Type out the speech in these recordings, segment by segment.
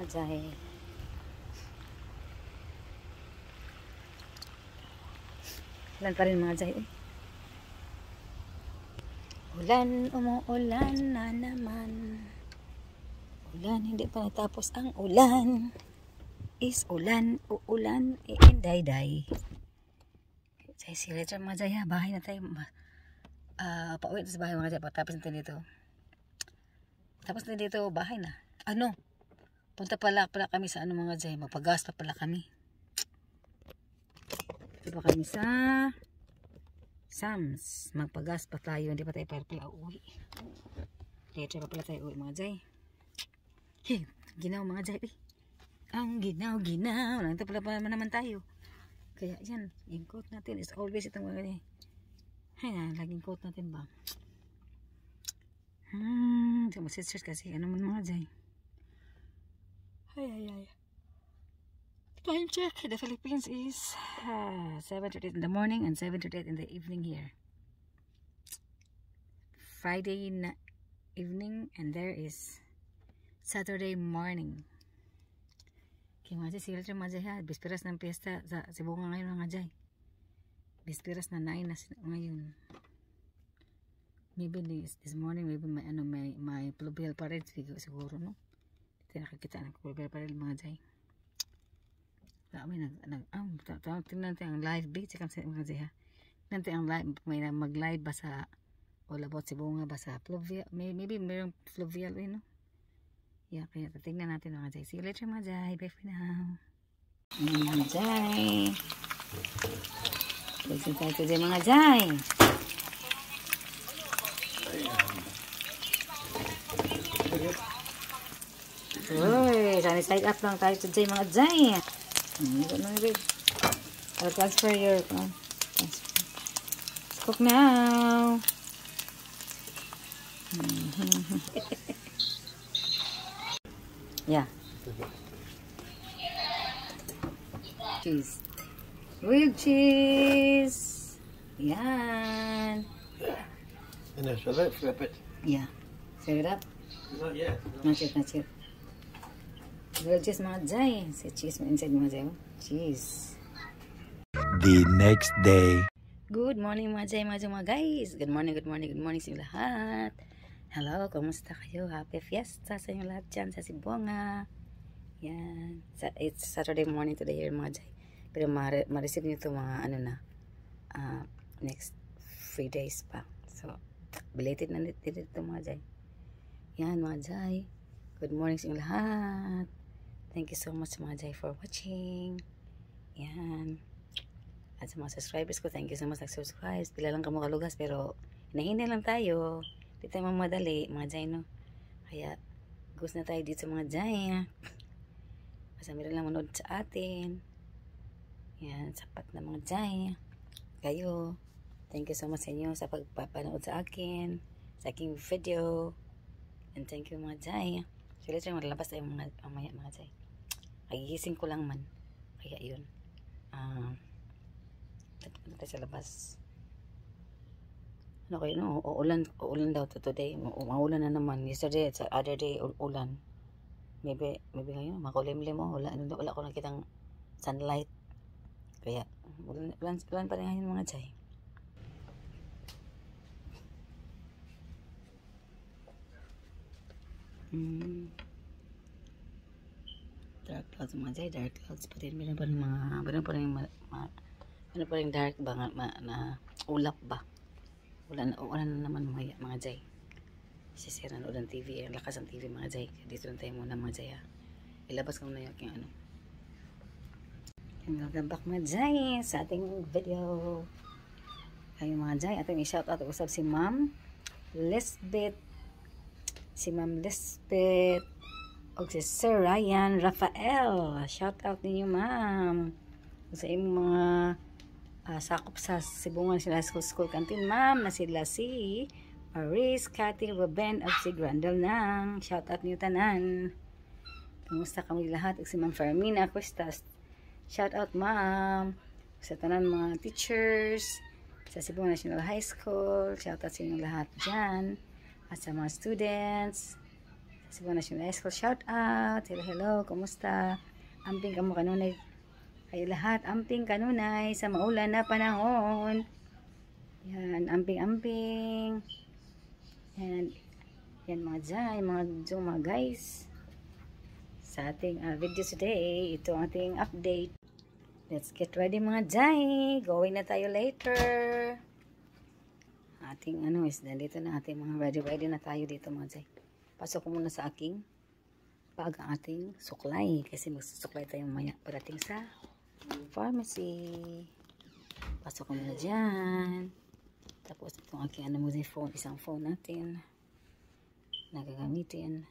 mga Jai. Ulan pa rin mga Jai. Ulan, umuulan na naman. Ulan, hindi pa natapos ang ulan. Is ulan, uulan, iinday-day. Jai, si Letter mga Jai ha. Bahay na tayo. Pauwi na sa bahay mga Jai. Tapos natin dito. Tapos na dito, bahay na. Ano? Punta pala kami sa ano mga Jai. Magpagas pa pala kami. Punta kami sa Sam's. Magpagas pa tayo. Hindi pa tayo pala uwi. Later pa pala tayo uwi mga Jai. Hey, ginaw mga Jai. Ang ginaw. Nandito pala naman tayo. Kaya yan, yung coat natin is always itong mga ganyan. Ay na, laging coat natin ba? So masisers kasi ano man mga Jai. Ay. Time check. The Philippines is 7:38 in the morning and 7:38 in the evening here. Friday evening and there is Saturday morning. Okay mga Jai, sige lang mga Jai ha. Bispiras ng piyesta sa Sibunga ngayon mga Jai. Bispiras na 9 na ngayon. Maybe this morning maybe may pluvial parade siguro no. Hindi nakakita ng pluvial parade mga Jai. Kami tingnan natin ang live bait sa mga Jai ha. Nanti ang live may mag-live ba sa all about Sibunga ba sa pluvial, maybe mayroong pluvial no. Yeah, kaya tingnan natin mga Jai. See you later mga Jai. Bye for now. Mga Jai. Listen tayo today mga Jai. Uy, side up lang tayo today mga Jai. I'll transfer your cook now. Yeah. Cheese. Real cheese. Yan. And then so let's flip it. Yeah. Serve it up. Not yet. Not yet. Real cheese mga Jai. Say cheese inside mga Jai. Cheese. The next day. Good morning mga Jai, mga guys. Good morning sa inyo lahat. Hello, kumusta kayo? Happy fiesta sa inyo lahat dyan sa Sibunga. Yan. It's Saturday morning today here mga Jai. Pero ma-receive nyo ito mga ano na next 3 days pa. So, belated na dito mga Jai. Yan mga Jai. Good morning sa inyo lahat. Thank you so much mga Jai for watching. Yan. At sa mga subscribers ko, thank you so much nag-subscribe. Pila lang kamo kalugas pero hinahinay lang tayo. Di tayo mamadali mga Jai no. Kaya gusto na tayo dito sa mga Jai. Basta meron lang manood sa atin. Yan, sapat na mga Jai. Kayo, thank you so much sa inyo sa pagpapanood sa akin, sa aking video. And thank you mga Jai. So later malalabas tayo mga Jai. Kagigising ko lang man. Kaya yun. Punta tayo sa labas. Ano kayo no? Uulan daw to today. Maulan na naman. Yesterday at sa other day ulan. Maybe ngayon makulimlim mo. Wala ko nakitang sunlight. Kaya ulan pa rin ngayon mga Jai. Dark clouds mga Jai. Dark clouds pa rin. Meron pa rin dark ba na ulap ba. Ulan na naman mga Jai. Sisira na ulan TV. Ang lakas ang TV mga Jai. Dito lang tayo muna mga Jai ha. Ilabas ko muna yung ano. Welcome back mga Jai sa ating video. Ayun mga Jai. Ating i-shoutout usap si Ma'am Lisbeth. O si Sir Ryan Rafael. Shoutout ninyo Ma'am. Sa imong mga sakop sa Sibungan sila school canteen Ma'am na sila si Maris, Cathy, Ruben at si Grandel nang shoutout niyo tanan. Kumusta kami lahat? Si Ma'am Fermina Costas. Shoutout Ma'am sa tanan mga teachers sa Cebu National High School. Shoutout sa inyo lahat dyan. At sa mga students Cebu National High School. Shout out. Hello, hello. Kumusta? Amping kamo kanunay. Kayo lahat. Amping kanunay sa maulan na panahon. Yan. Amping. Yan. Yan mga jay. Mga guys. Sa ating video today. Ito ang ating update. Let's get ready mga jay. Going na tayo later. Ating is nandito na ating mga ready na tayo dito mga jay. Pasok ko muna sa aking ang ating suklay. Kasi magsusuklay tayo maya parating sa pharmacy. Pasok ko muna dyan. Tapos itong aking phone. Isang phone natin. Nagagamitin.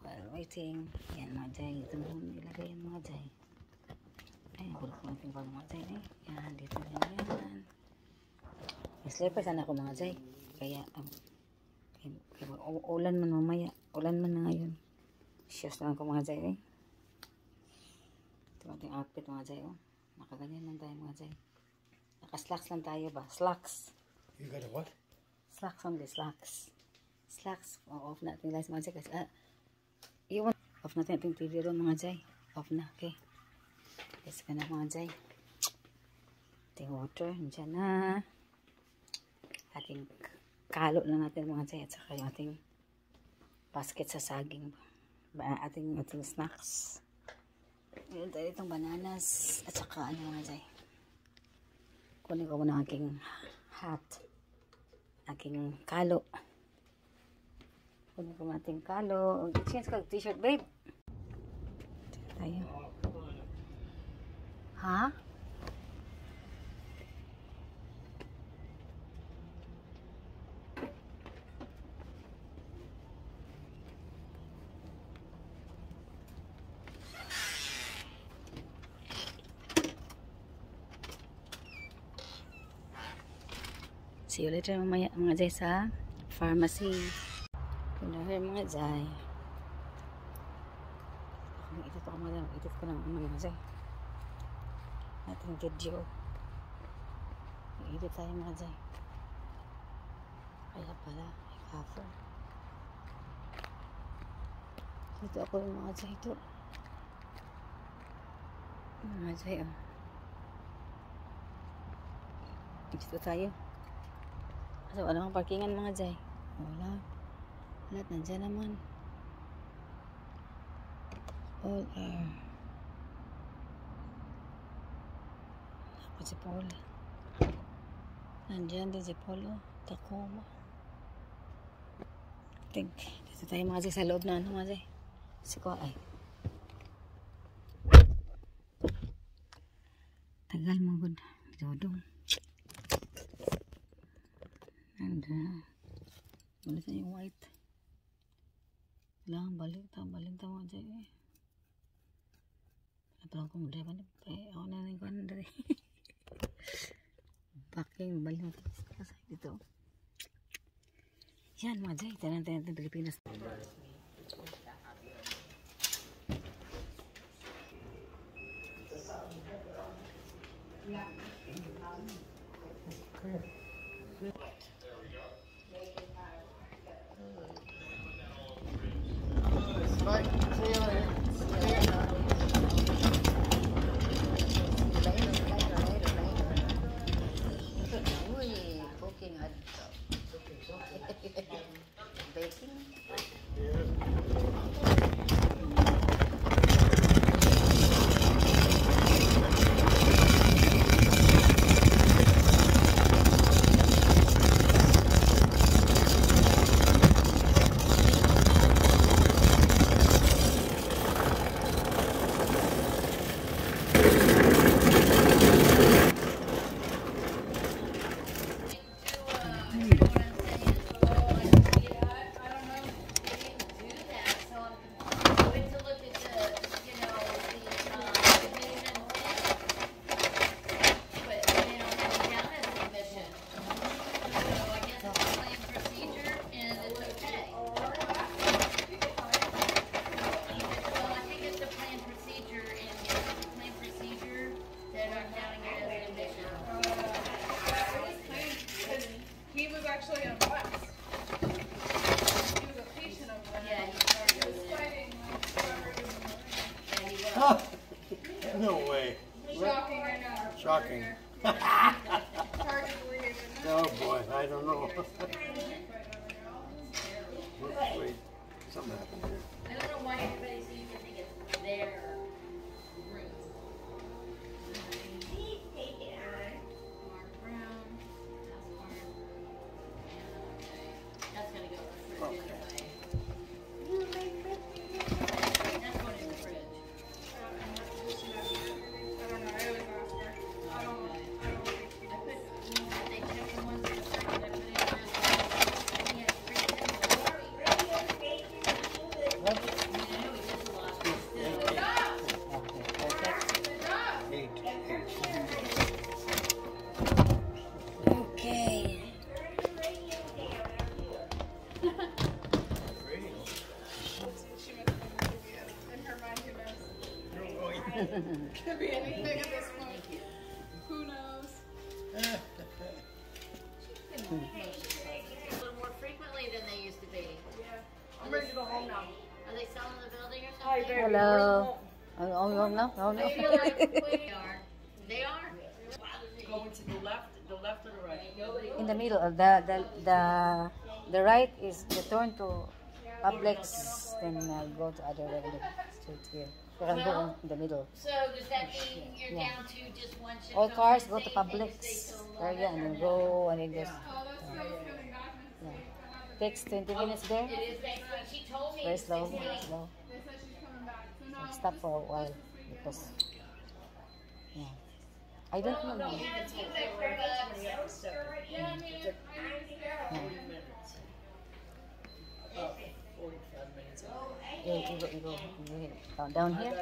While waiting. Yan mga jay. Ito mo nilagay yan mga jay. Ay, bulok ko natin pang mga jay. Yan, dito na yan. Slippers sana ako mga jay. Kaya, ulan man mamaya. Ulan man na ngayon. Shoes na ako mga jay. Ito ating outfit mga jay. Nakaganyan lang tayo mga jay. Naka-slacks lang tayo ba? Slacks. You got a what? Slacks only, slacks. Slacks. Off natin guys mga jay. Kasi, off natin ating TV room mga jay. Off na, okay. Yes, ka na mga jay. Ating water. Nandiyan na. Ating kalo na natin mga jay. At saka yung ating basket sa saging. Ating snacks. Meron tayo itong bananas. At saka mga jay. Kunin ko muna aking hat. Aking kalo. Kunin ko muna ating kalo. Change ko t-shirt babe. Tayo. Ha? See you later mamaya mga jay sa pharmacy. Kunahin mga jay. Itit ako mga jay. Itit ko ng mga jay. Ating video. I-edit tayo mga jay. Kaya pala, i-cover. Dito ako yung mga jay ito. Mga jay Dito tayo. Kasi wala kang parkingan mga jay. Wala. Lahat nandyan naman. All are si Paul. Nandiyan din si Paul. Tacoma. Dito tayo mga jay sa loob na mga jay. Si ko ay. Tagal mo good. Dodong. And balik na yung white. Kailangan balik ta mga jay. Napalang ko muna. Ako na rin ko na rin. Packing, balik kasi dito. Yan mga jay, tanan Pilipinas. Right, see you later. Shocking. Oh boy, I don't know. Wait, something happened here. I don't know why everybody seems to think it's their room. Mark Brown, that's Mark. That's gonna go in the fridge Okay. anyway. That's going in the fridge. They check the ones in the fridge that I put in last night. He had 3 things. What? You know, he just lost his still. Okay, perfect. 8. Okay. Could be anything at this point. Who knows? A little more frequently than they used to be. I'm ready to go home now. Are they selling the building or Hi, something? baby. Hello. Where's Oh, no? Oh, no. the home? They are. They are. Going to the left or the right? In the middle. The right is the turn to Publix, then go to other street here. But I'm going in the middle. So does that mean you're down to just one shift? All cars go to Publix area and then go and then just. Yeah. Takes 20 minutes there. She told me. Very slow. Very slow. I stop for a while because. Yeah. I don't know. You go down here.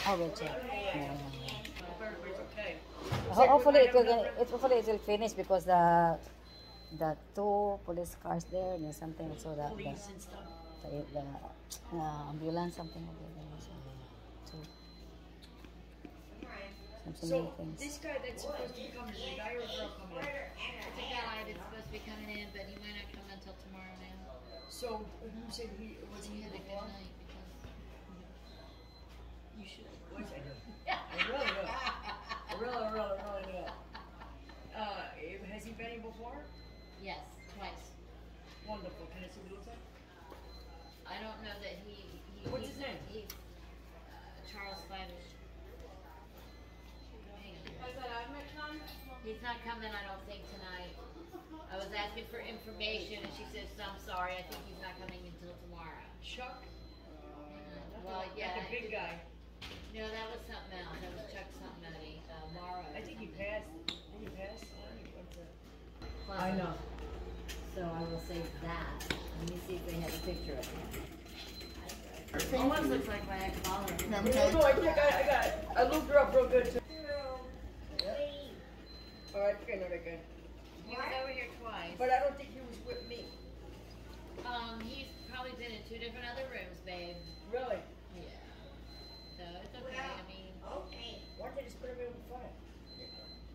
Oh, wait, yeah. Hopefully it will finish because the 2 police cars there and something so that the ambulance something like that. So many things. This guy that's supposed to be coming, is a guy or a girl coming in? It's a guy that's supposed to be coming in, but he might not come until tomorrow now. So, who said he was He he had a good before? night because You should. Was I really will. I really will. Has he been here before? yes, twice. Wonderful. Can I see what he looks like? I don't know that he What's his name? He's Charles Slavish. He's not coming, I don't think, tonight. I was asking for information and she says, I'm sorry, I think he's not coming until tomorrow. Chuck? Well, yeah. Like a big guy. No, that was something else. That was Chuck somebody, Mara. I think he passed. Did he pass? I know. So I will say that. Let me see if they have a picture of him. Almost looks like my ex-father. No, I think I got it. I looked her up real good too. Alright, okay, no, they're good. He was over here twice. But I don't think he was with me. He's probably been in 2 different other rooms, babe. Really? Yeah. So it's okay. I mean, Why don't they just put him in with fire?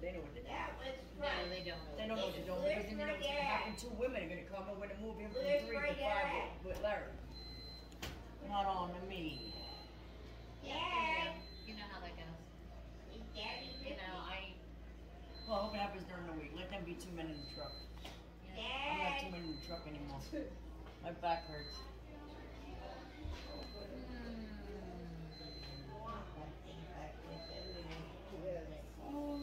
They know what to do. no, they don't know. They know what to do because then they know what's going to happen. 2 women are going to come and we're going to move him from 3 to 5 with Larry. Not on to me. You know how that goes. You know, Well, I hope it happens during the week. Let them be 2 men in the truck. I'm not 2 men in the truck anymore. My back hurts. Oh,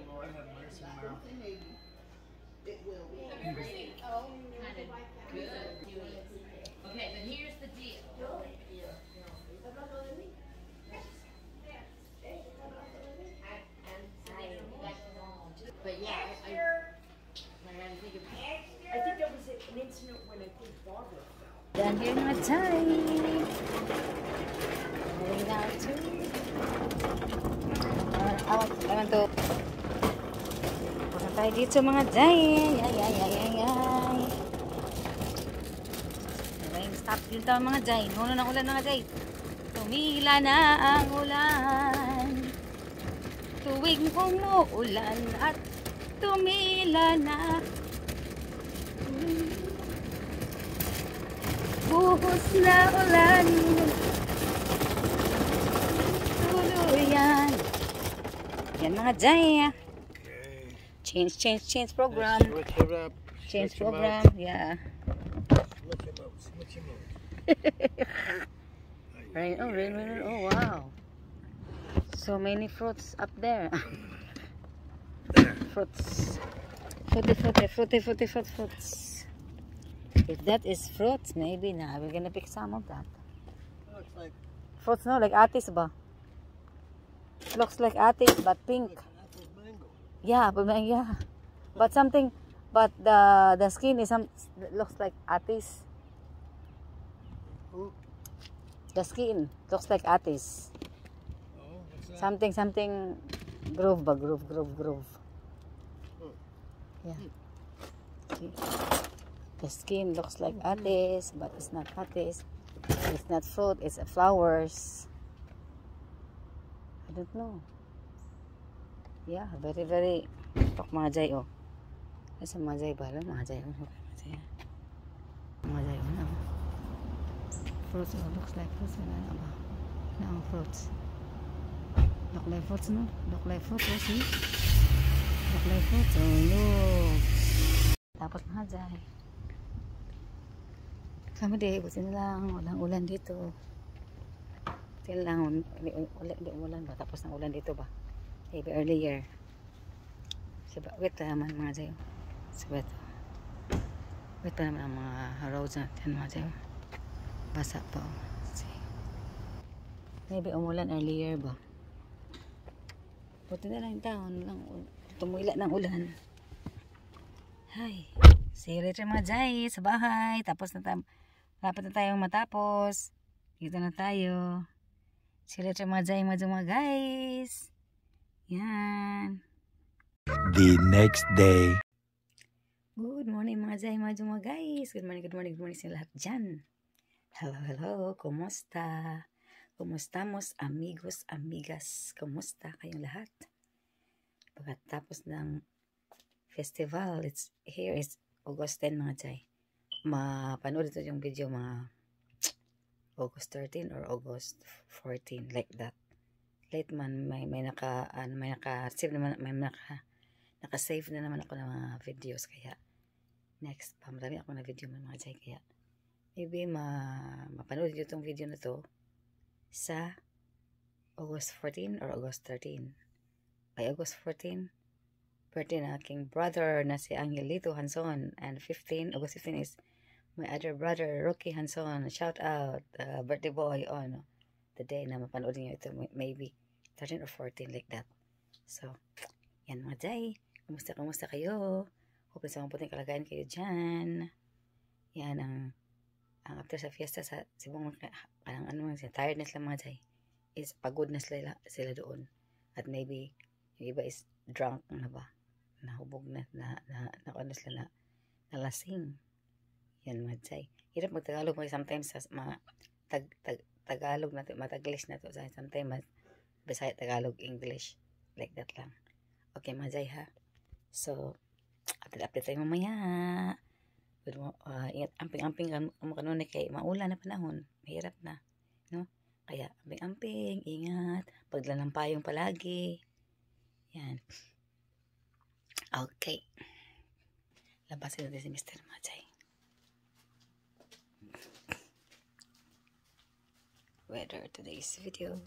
Lord, have mercy, Meryl. kind of good. Okay, but here's the deal. But yeah, I had to think of I think that was an incident when I think Barbara fell. Done here my time. Moving out to. I want to. Punta tayo dito mga day. Ay. Stop dito mga day. Nuno ng ulan mga day. Tumila na ang ulan. Tuwing umuulan at tumila na. Buhos na ulan. Tulog Yan mga Jay. Okay. Change program. Switch it up. Change Switch 'em program. out. Yeah. Switch 'em out. Switch 'em out. Rain. Oh, rain. Oh, wow. So many fruits up there. Fruits. Fruits. If that is fruits, maybe na we're gonna pick some of that. Looks like Fruits, no? Like atis ba? Looks like atis, but pink. apple mango. Yeah, but something, but the skin is looks like atis. Ooh. The skin looks like atis. Oh, what's that? Something groove ba? Groove. Hmm. Yeah. See? The skin looks like atis, but it's not atis. It's not fruit, it's flowers. I don't know. Yeah, very tok mga Jay, oh. Kasi mga Jay ba? Mga Jay, oh. Mga Jay, oh. Fruits, oh. Looks like fruits. No, fruits. Look like fruits, no? Look like fruits, oh, see? Look like fruits, oh, look. Tapos mga Jay. Kami di, buti na lang, walang ulan dito. Buti na lang, hindi ulan ba? Tapos ng ulan dito ba? Maybe earlier. Siba, wait pa naman mga Jay. Siba ito. Wait pa naman ang mga roads natin mga Jay. Basa pa. See. Maybe umulan earlier ba? Buti na lang yung taon lang. Tumula ng ulan. Hi. See you later mga Jay sa bahay. Tapos na dapat na tayong matapos. Dito na tayo. See you later mga Jay, mga guys. Yan. The next day. Good morning mga Jay, mga guys. Good morning sa lahat dyan. Hello. Kumusta? Kumustamos amigos, amigas? Kumusta kayong lahat? Pagkatapos ng festival, here is August 10 mga Jay. Mapanood ito yung video mga August 13 or August 14, like that. Late man, may naka-save naman, naka-save na naman ako ng mga videos, kaya next pa, marami ako na video mga Jay, kaya maybe mapanood nyo itong video na to sa August 14 or August 13. By August 14, birthday na aking brother na si Angelito Hanson, and August 15 is my other brother, Rocky Hanson. Shout out, birthday boy on the day na mapanood niyo ito, maybe 13 or 14, like that. So, yan mga Jay. Kumusta kayo? Hope na sa mabuting kalagayan kayo dyan. Yan ang after sa fiesta sa Cebu, parang tired na sila mga Jay. Is pagod na sila doon. At maybe yung iba is drunk na ba? Nahubog na sila na lasing. Yan mga Jay. Hirap mag-Tagalog mo sometimes sa mga Tagalog na to, mataglish na to. Sometimes Bisaya, Tagalog, English. Like that lang. Okay mga Jay ha. So, update tayo mamaya. Ingat, amping-amping mo kanunay kay maulan na panahon. Mahirap na. No? Kaya, amping-amping, ingat. Paglalampayong palagi. Yan. Okay. Labasin natin si Mr. Majay. Weather today's video.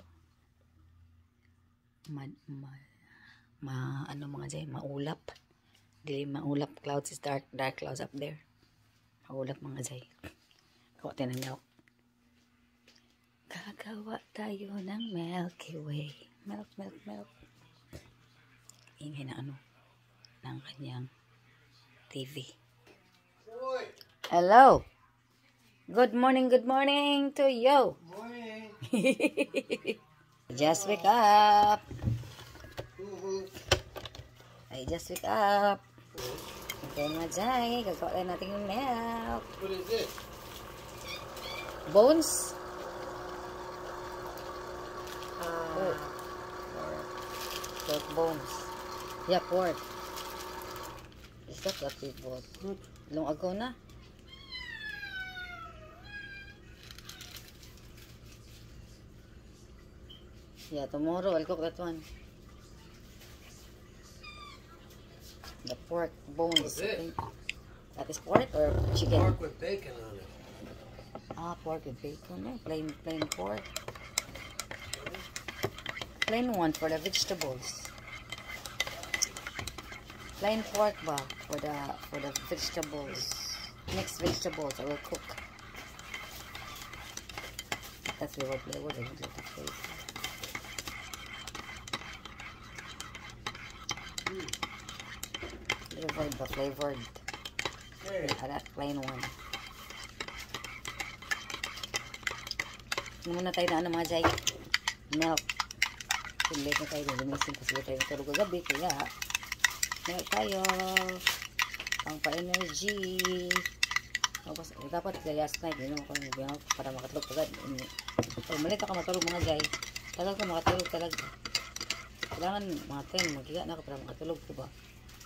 Ano mga Jay, maulap. Dilim maulap. Clouds is dark clouds up there. Maulap mga Jay. Kawatin na niyo. Gagawa tayo ng Milky Way. Milk. Ingay na ng kanyang TV. Hello. Good morning to you. Morning. Just wake up. I just wake up. Okay mga Jay, gagawa tayo natin yung milk. What is it? Bones? Pork bones. Yeah, pork. Is that what we bought? Long ago na? Yeah, tomorrow I'll cook that one. the pork bones. What's it? That is pork or chicken? Pork with bacon on it. Ah, pork with bacon. Eh? Plain pork. Plain one for the vegetables. Plain pork ba for the vegetables. Mixed vegetables I will cook. That's the flavor. I don't like the flavor. Flavored. Hey. That plain one. Muna tayo na mga jay. Milk. Late na tayo. Lumising kasi tayo natulog kagabi. Kaya milk tayo. Pang pa-energy. Tapos, dapat last night, inom ako ng milk para makatulog agad. Pag malit ako matulog mga jay, tagal ko makatulog talaga. Kailangan mga 10, magiga na ako para makatulog ko ba.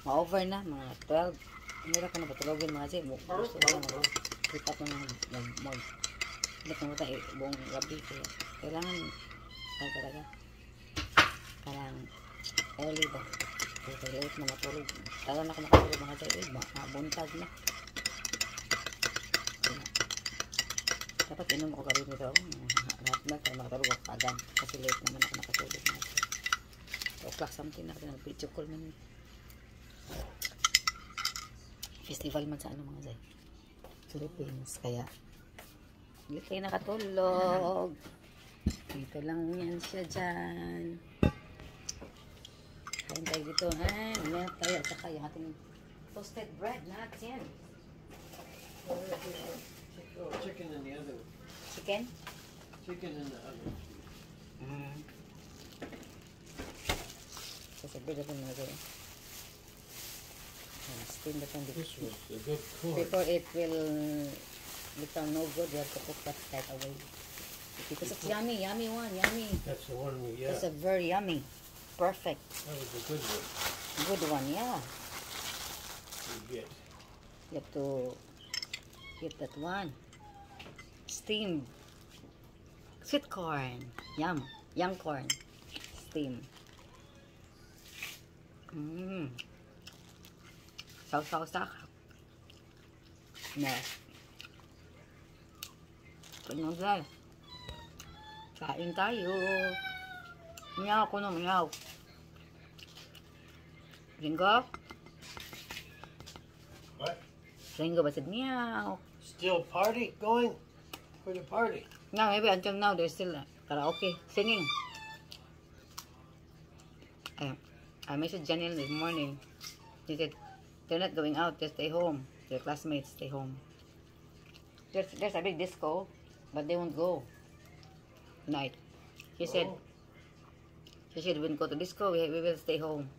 Ma-over na, mga 12. Hirap ka na patulogin mga jay. Gusto ko lang mag-keep na mag hindi ko tayo buong gabi. Kaya kailangan tayo talaga. Parang early ba. Kaya late na matulog. Tagal na ako makatulog mga jay. Buntag na. Dapat inom ako gabi nito. Lahat na kaya makatulog ako agad. Kasi late naman ako nakatulog. 2 o'clock something na kasi nag-video call man. Festival man sa ano mga jay. Philippines. Kaya hindi kayo nakatulog. Dito lang yan siya dyan. Kain tayo dito. Milk tayo. At saka yung ating toasted bread natin. Oh, chicken in the other. Chicken? Chicken in the oven. Toasted bread natin mga jay. Steam natin dito. This was a good corn. Before it will become no good, you have to cook that right away. Because it's yummy one, yummy. That's the one we It's a very yummy. Perfect. That was a good one. Good one, yeah. You get. You have to get that one. Steamed. Sweet corn. Yum. Young corn. Steam. Saw. No. Pinagdal. Kain tayo. Meow ko na, meow. Ringo? What? Ringo ba said meow? Still party going? For the party. No, maybe until now there's still karaoke singing. I messaged Janelle this morning. He said they're not going out, they stay home. Their classmates stay home. There's a big disco, but they won't go tonight. She said we won't go to disco, we will stay home.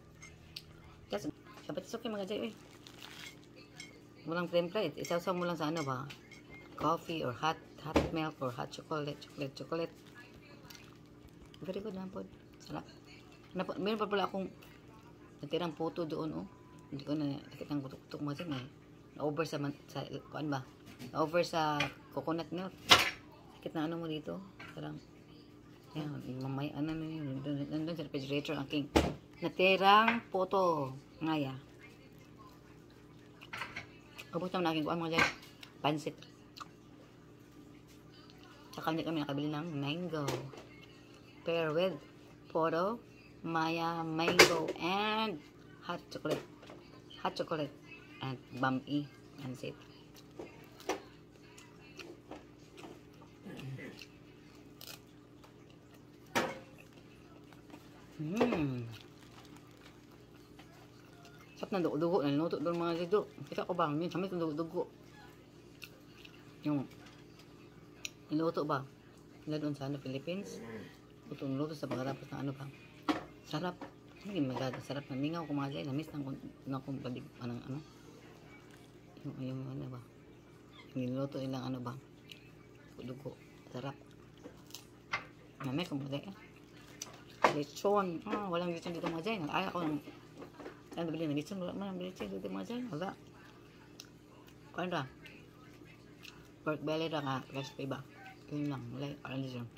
But it's okay mga jay. Walang template. Isasaw mo lang sa ano ba? Coffee or hot milk or hot chocolate. Very good man po. Sarap. Meron pa pala akong natirang photo doon, oh. Hindi ko na nakita ng kutuk-kutuk mo dyan, eh. Na-over sa kuan ba? Na-over sa coconut milk. Sakit na ano mo dito. Parang, yan, mamay, ano na yun. Nandun sa refrigerator, ang king. Natirang photo. Ngaya. Abot naman aking kuan mga dyan. Pansit. Tsaka hindi kami nakabili ng mango. Pair with photo, Maya, mango, and hot chocolate. Hot chocolate and bumpy pansit. Sarap na dugo-dugo. Naluto doon mga dito. Kita ko ba? Yun, samit ng dugo-dugo. Yung niluto ba? Nila doon sa Philippines. Luto sa pagkarapos na ano ba? Sarap. Hindi maganda. Sarap na. Mingaw ko mga dyan. Namiss na kung padig. Ano? Yung ano ba? Niluto nilang ano ba? Dugo. Sarap. Mamay ko mga dyan. Lechon. Walang lechon dito mga dyan. Nag-aya ko ng saan nabili ng lechon? Wala man ang lechon dito mga dyan. Wala. Kuan ra? Pork belly ra nga. Recipe ba? Yun lang. Wala yung lechon.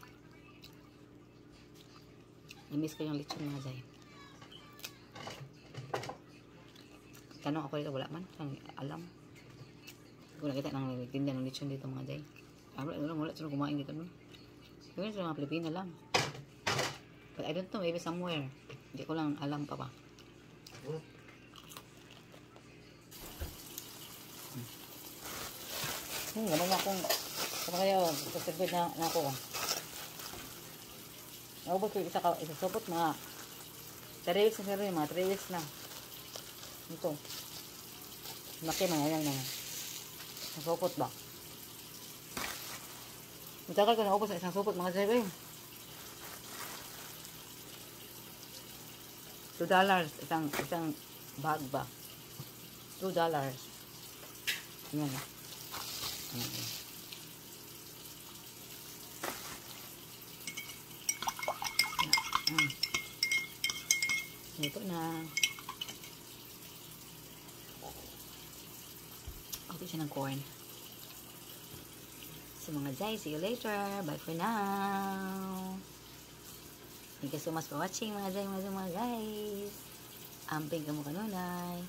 Namiss ko yung lechon mga dyan. Tanong ako dito, wala man. Alam. Kung nakita ng tinda ng lechon dito mga day. Wala sila kumain dito no. Yun sa mga Pilipina lang. But I don't know, maybe somewhere. Hindi ko lang alam pa ba. Ganun nga kung kaya pagsagbid na ako. Naubos ko isa supot mga 3 weeks na rin, mga 3 weeks na. Ito. Laki mga yan na. Nasupot ba? Matagal ko naubos na isang supot mga sir. $2 isang bag ba? $2. Yan na. Ito na. Okay siya ng corn. So mga Zay, see you later. Bye for now. Thank you so much for watching mga Zay, mga guys. Amping ka mo kanunay.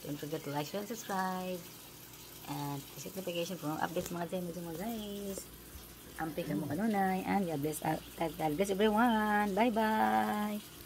Don't forget to like, share, and subscribe. And visit notification for more updates mga Zay, mga guys. Amping ka mo kanunay. And God bless everyone. Bye bye.